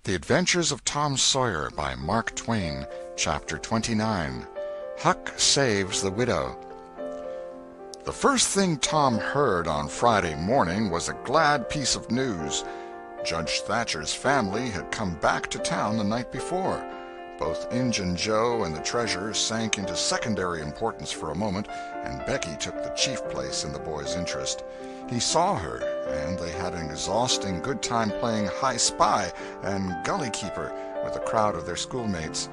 The Adventures of Tom Sawyer by Mark Twain, Chapter 29. Huck Saves the Widow. The first thing Tom heard on Friday morning was a glad piece of news. Judge Thatcher's family had come back to town the night before. Both Injun Joe and the treasure sank into secondary importance for a moment, and Becky took the chief place in the boy's interest. He saw her, and they had an exhausting good time playing High Spy and Gully Keeper with a crowd of their schoolmates.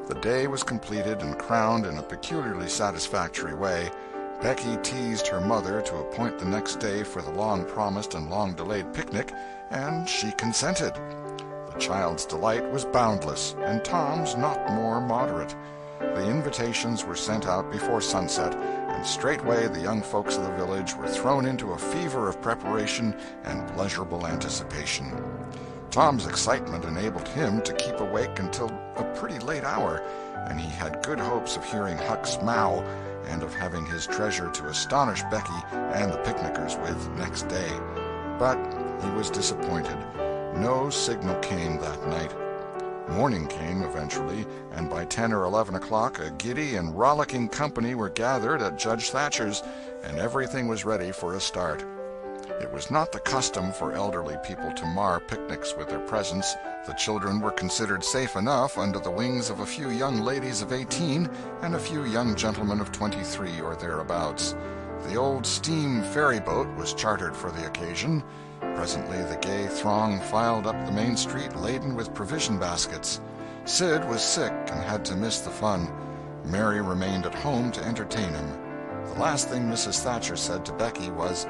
The day was completed and crowned in a peculiarly satisfactory way. Becky teased her mother to appoint the next day for the long-promised and long-delayed picnic, and she consented. The child's delight was boundless, and Tom's not more moderate. The invitations were sent out before sunset, and straightway the young folks of the village were thrown into a fever of preparation and pleasurable anticipation. Tom's excitement enabled him to keep awake until a pretty late hour, and he had good hopes of hearing Huck's mow and of having his treasure to astonish Becky and the picnickers with next day. But he was disappointed. No signal came that night. Morning came eventually, and by 10 or 11 o'clock a giddy and rollicking company were gathered at Judge Thatcher's, and everything was ready for a start. It was not the custom for elderly people to mar picnics with their presence. The children were considered safe enough under the wings of a few young ladies of 18 and a few young gentlemen of 23 or thereabouts. The old steam ferry boat was chartered for the occasion. Presently the gay throng filed up the main street laden with provision baskets. Sid was sick and had to miss the fun. Mary remained at home to entertain him. The last thing Mrs. Thatcher said to Becky was,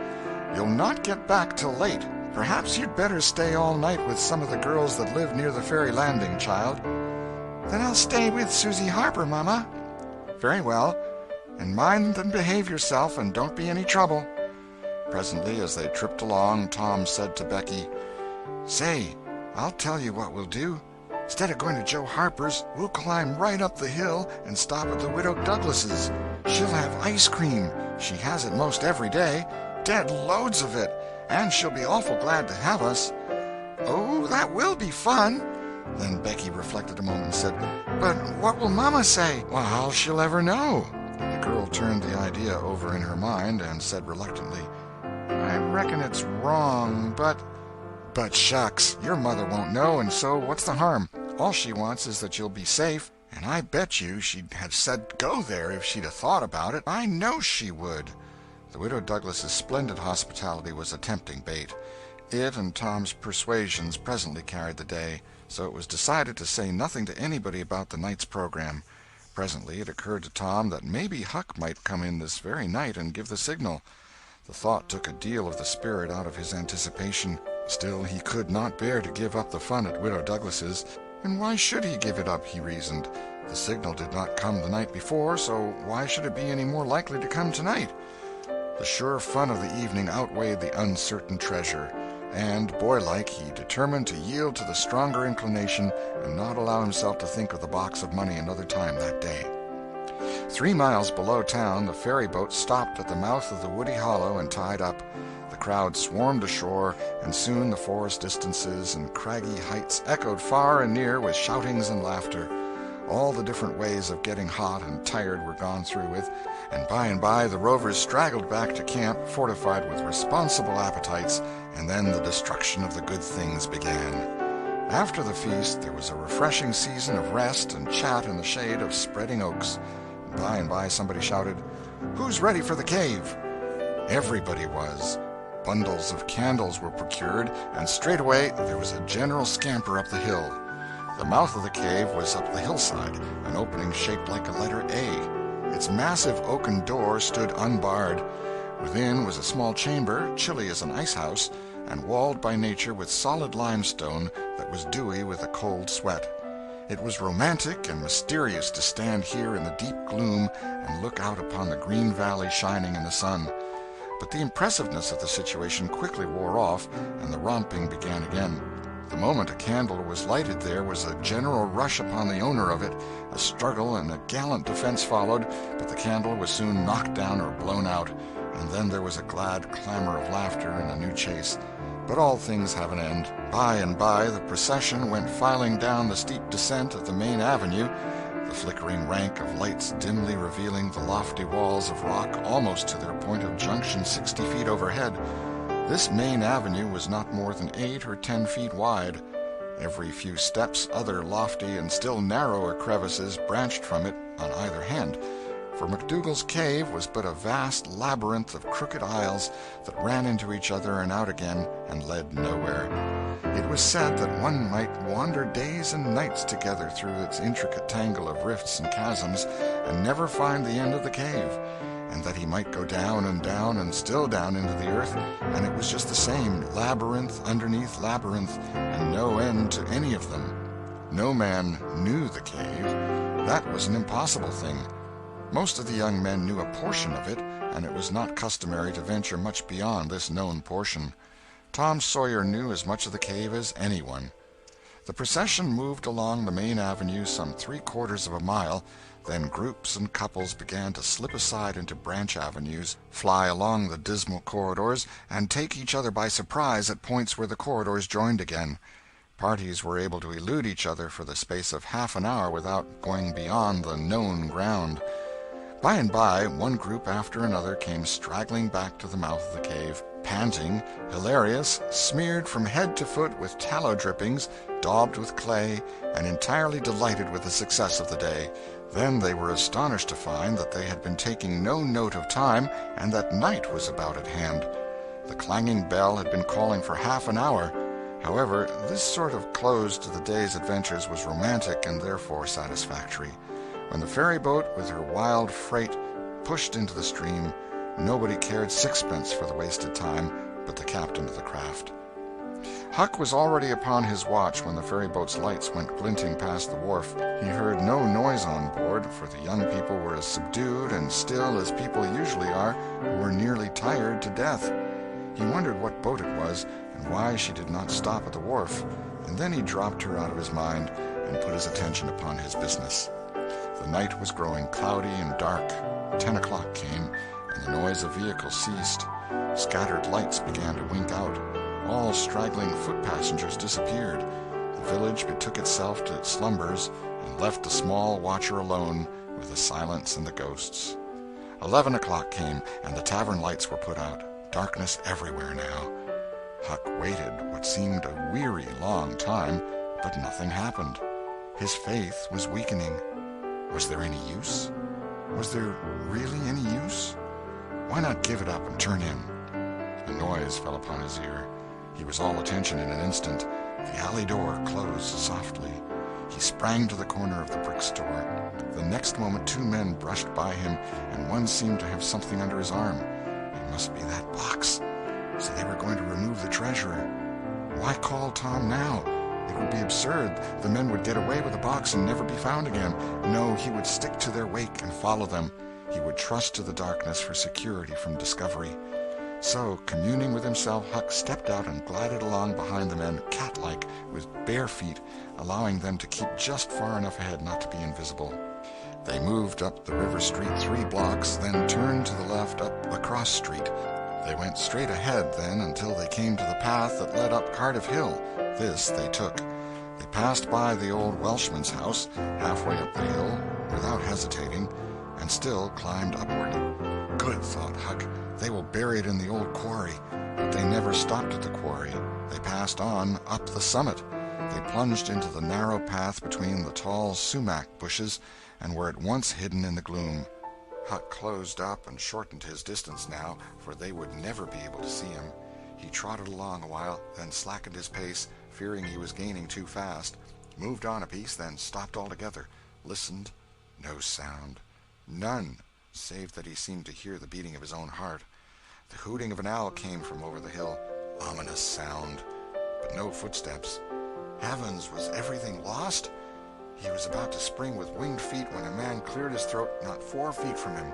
"You'll not get back till late. Perhaps you'd better stay all night with some of the girls that live near the ferry landing, child." "Then I'll stay with Susie Harper, Mama." "Very well. And mind and behave yourself, and don't be any trouble." Presently, as they tripped along, Tom said to Becky, "Say, I'll tell you what we'll do. Instead of going to Joe Harper's, we'll climb right up the hill and stop at the Widow Douglas's. She'll have ice cream. She has it most every day. Dead loads of it. And she'll be awful glad to have us." "Oh, that will be fun." Then Becky reflected a moment and said, "But what will Mama say?" "Well, how she'll ever know." The girl turned the idea over in her mind and said reluctantly, "I reckon it's wrong, but—" "But shucks, your mother won't know, and so what's the harm? All she wants is that you'll be safe, and I bet you she'd have said go there if she'd have thought about it. I know she would." The Widow Douglas's splendid hospitality was a tempting bait. It and Tom's persuasions presently carried the day, so it was decided to say nothing to anybody about the night's program. Presently it occurred to Tom that maybe Huck might come in this very night and give the signal. The thought took a deal of the spirit out of his anticipation. Still, he could not bear to give up the fun at Widow Douglas's. And why should he give it up, he reasoned. The signal did not come the night before, so why should it be any more likely to come tonight? The sure fun of the evening outweighed the uncertain treasure, and, boylike, he determined to yield to the stronger inclination and not allow himself to think of the box of money another time that day. 3 miles below town the ferry boat stopped at the mouth of the woody hollow and tied up. The crowd swarmed ashore, and soon the forest distances and craggy heights echoed far and near with shoutings and laughter. All the different ways of getting hot and tired were gone through with, and by the rovers straggled back to camp fortified with responsible appetites, and then the destruction of the good things began. After the feast there was a refreshing season of rest and chat in the shade of spreading oaks. By and by somebody shouted, "Who's ready for the cave?" Everybody was. Bundles of candles were procured, and straightway there was a general scamper up the hill. The mouth of the cave was up the hillside, an opening shaped like a letter A. Its massive oaken door stood unbarred. Within was a small chamber, chilly as an ice-house, and walled by nature with solid limestone that was dewy with a cold sweat. It was romantic and mysterious to stand here in the deep gloom and look out upon the green valley shining in the sun. But the impressiveness of the situation quickly wore off, and the romping began again. The moment a candle was lighted there was a general rush upon the owner of it. A struggle and a gallant defense followed, but the candle was soon knocked down or blown out, and then there was a glad clamor of laughter and a new chase. But all things have an end. By and by the procession went filing down the steep descent of the main avenue, the flickering rank of lights dimly revealing the lofty walls of rock almost to their point of junction 60 feet overhead. This main avenue was not more than 8 or 10 feet wide. Every few steps other lofty and still narrower crevices branched from it on either hand, for McDougal's cave was but a vast labyrinth of crooked aisles that ran into each other and out again and led nowhere. It was said that one might wander days and nights together through its intricate tangle of rifts and chasms and never find the end of the cave, and that he might go down and still down into the earth, and it was just the same, labyrinth underneath labyrinth, and no end to any of them. No man knew the cave. That was an impossible thing. Most of the young men knew a portion of it, and it was not customary to venture much beyond this known portion. Tom Sawyer knew as much of the cave as anyone. The procession moved along the main avenue some 3/4 of a mile, then groups and couples began to slip aside into branch avenues, fly along the dismal corridors, and take each other by surprise at points where the corridors joined again. Parties were able to elude each other for the space of half an hour without going beyond the known ground. By and by, one group after another came straggling back to the mouth of the cave, panting, hilarious, smeared from head to foot with tallow drippings, daubed with clay, and entirely delighted with the success of the day. Then they were astonished to find that they had been taking no note of time, and that night was about at hand. The clanging bell had been calling for half an hour. However, this sort of close to the day's adventures was romantic and therefore satisfactory. When the ferry-boat with her wild freight pushed into the stream, nobody cared sixpence for the wasted time but the captain of the craft. Huck was already upon his watch when the ferry-boat's lights went glinting past the wharf. He heard no noise on board, for the young people were as subdued and still as people usually are who were nearly tired to death. He wondered what boat it was and why she did not stop at the wharf, and then he dropped her out of his mind and put his attention upon his business. The night was growing cloudy and dark. 10 o'clock came, and the noise of vehicles ceased. Scattered lights began to wink out. All straggling foot passengers disappeared. The village betook itself to its slumbers and left the small watcher alone with the silence and the ghosts. 11 o'clock came, and the tavern lights were put out. Darkness everywhere now. Huck waited what seemed a weary long time, but nothing happened. His faith was weakening. Was there any use? Was there really any use? Why not give it up and turn in? A noise fell upon his ear. He was all attention in an instant. The alley door closed softly. He sprang to the corner of the brick store. The next moment 2 men brushed by him, and one seemed to have something under his arm. It must be that box. So they were going to remove the treasurer. Why call Tom now? It would be absurd. The men would get away with the box and never be found again. No, he would stick to their wake and follow them. He would trust to the darkness for security from discovery. So, communing with himself, Huck stepped out and glided along behind the men, cat-like, with bare feet, allowing them to keep just far enough ahead not to be invisible. They moved up the river street 3 blocks, then turned to the left up a cross street. They went straight ahead, then, until they came to the path that led up Cardiff Hill. This they took. They passed by the old Welshman's house, halfway up the hill, without hesitating, and still climbed upward. Good, thought Huck, they will bury it in the old quarry. But they never stopped at the quarry. They passed on, up the summit. They plunged into the narrow path between the tall sumac bushes, and were at once hidden in the gloom. Huck closed up and shortened his distance now, for they would never be able to see him. He trotted along a while, then slackened his pace, fearing he was gaining too fast, moved on a piece, then stopped altogether, listened. No sound. None, save that he seemed to hear the beating of his own heart. The hooting of an owl came from over the hill. Ominous sound, but no footsteps. Heavens, was everything lost? He was about to spring with winged feet when a man cleared his throat not 4 feet from him.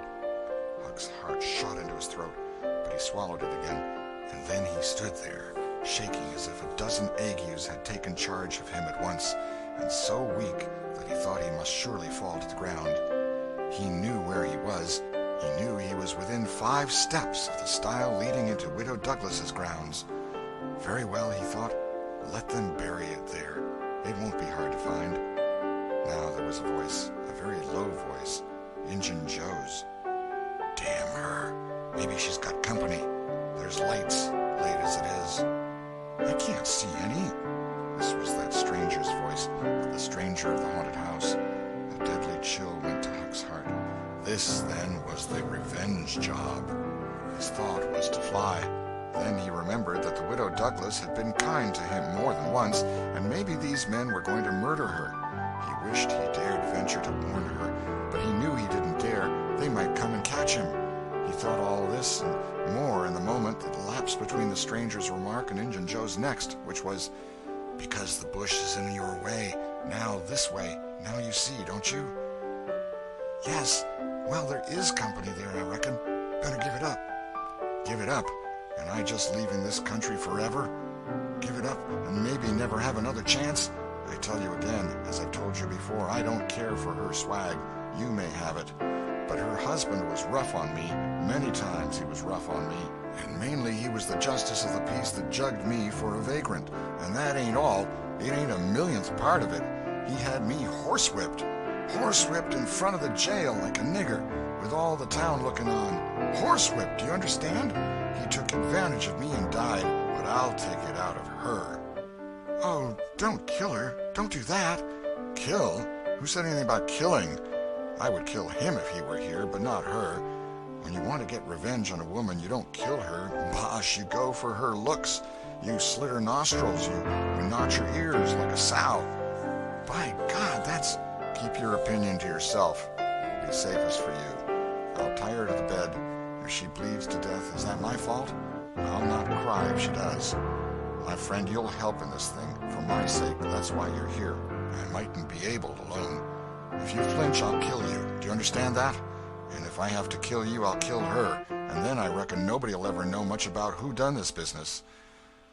Huck's heart shot into his throat, but he swallowed it again, and then he stood there, shaking as if a dozen agues had taken charge of him at once, and so weak that he thought he must surely fall to the ground. He knew where he was. He knew he was within 5 steps of the stile leading into Widow Douglas's grounds. Very well, he thought. Let them bury it there. It won't be hard to find. Now there was a voice, a very low voice, Injun Joe's. Damn her. Maybe she's got company. There's lights, late as it is. I can't see any. This was that stranger's voice, the stranger of the haunted house. A deadly chill went to Huck's heart. This, then, was the revenge job. His thought was to fly. Then he remembered that the widow Douglas had been kind to him more than once, and maybe these men were going to murder her. He wished he dared venture to warn her, but he knew he didn't dare. They might come and catch him. He thought all this and more in the moment that lapsed between the stranger's remark and Injun Joe's next, which was, "Because the bush is in your way. Now this way. Now you see, don't you?" "Yes. Well, there is company there, I reckon. Better give it up." "Give it up? And I just leaving this country forever? Give it up and maybe never have another chance? I tell you again, as I've told you before, I don't care for her swag. You may have it. But her husband was rough on me. Many times he was rough on me. And mainly he was the justice of the peace that jugged me for a vagrant. And that ain't all. It ain't a millionth part of it. He had me horsewhipped. Horsewhipped in front of the jail like a nigger, with all the town looking on. Horsewhipped, do you understand? He took advantage of me and died, but I'll take it out of her." "Oh, don't kill her. Don't do that." "Kill? Who said anything about killing? I would kill him if he were here, but not her. When you want to get revenge on a woman, you don't kill her. Bosh, you go for her looks. You slit her nostrils. You notch her ears like a sow. By God, that's... Keep your opinion to yourself. It'll be safest for you. I'll tie her to the bed. If she bleeds to death, is that my fault? I'll not cry if she does. My friend, you'll help in this thing. For my sake, that's why you're here. I mightn't be able alone. If you flinch, I'll kill you. Do you understand that? And if I have to kill you, I'll kill her. And then I reckon nobody'll ever know much about who done this business."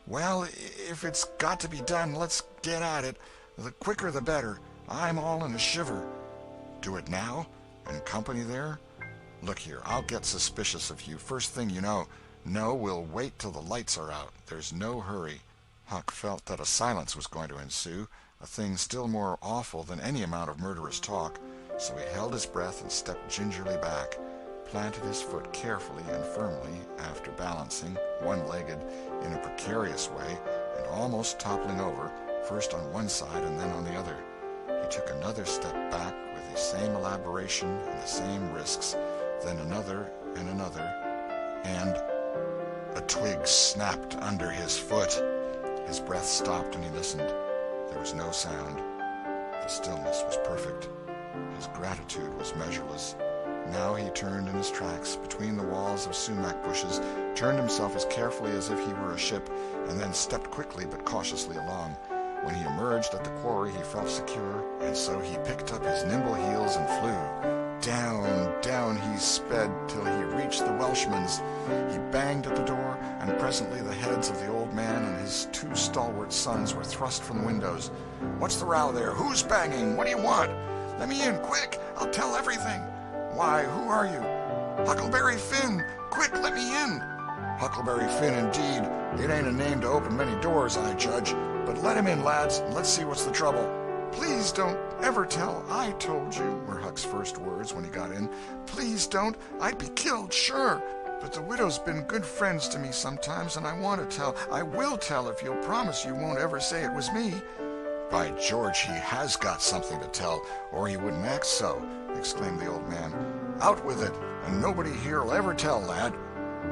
"Well, if it's got to be done, let's get at it. The quicker the better. I'm all in a shiver." "Do it now? And company there? Look here, I'll get suspicious of you first thing you know. No, we'll wait till the lights are out. There's no hurry." Huck felt that a silence was going to ensue, a thing still more awful than any amount of murderous talk, so he held his breath and stepped gingerly back, planted his foot carefully and firmly, after balancing, one-legged, in a precarious way, and almost toppling over, first on one side and then on the other. He took another step back with the same elaboration and the same risks, then another and another, and a twig snapped under his foot. His breath stopped and he listened. There was no sound. The stillness was perfect. His gratitude was measureless. Now he turned in his tracks between the walls of sumac bushes, turned himself as carefully as if he were a ship, and then stepped quickly but cautiously along. When he emerged at the quarry he felt secure, and so he picked up his nimble heels and flew. Down, down he sped till he reached the Welshman's. He banged at the door, and presently the heads of the old man and his two stalwart sons were thrust from the windows. "What's the row there? Who's banging? What do you want?" "Let me in, quick! I'll tell everything." "Why, who are you?" "Huckleberry Finn! Quick, let me in!" "Huckleberry Finn, indeed. It ain't a name to open many doors, I judge. But let him in, lads, and let's see what's the trouble." "Please don't ever tell I told you," were Huck's first words when he got in. "Please don't. I'd be killed, sure. But the widow's been good friends to me sometimes, and I want to tell. I will tell if you'll promise you won't ever say it was me." "By George, he has got something to tell, or he wouldn't act so," exclaimed the old man. "Out with it, and nobody here'll ever tell, lad."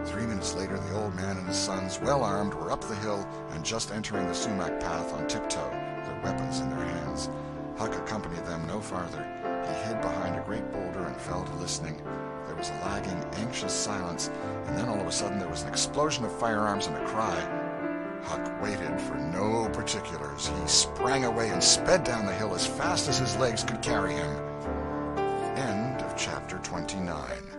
3 minutes later the old man and his sons, well armed, were up the hill and just entering the sumac path on tiptoe, their weapons in their hands. Huck accompanied them no farther. He hid behind a great boulder and fell to listening. There was a lagging, anxious silence, and then all of a sudden there was an explosion of firearms and a cry. Huck waited for no particulars. He sprang away and sped down the hill as fast as his legs could carry him. End of chapter 29.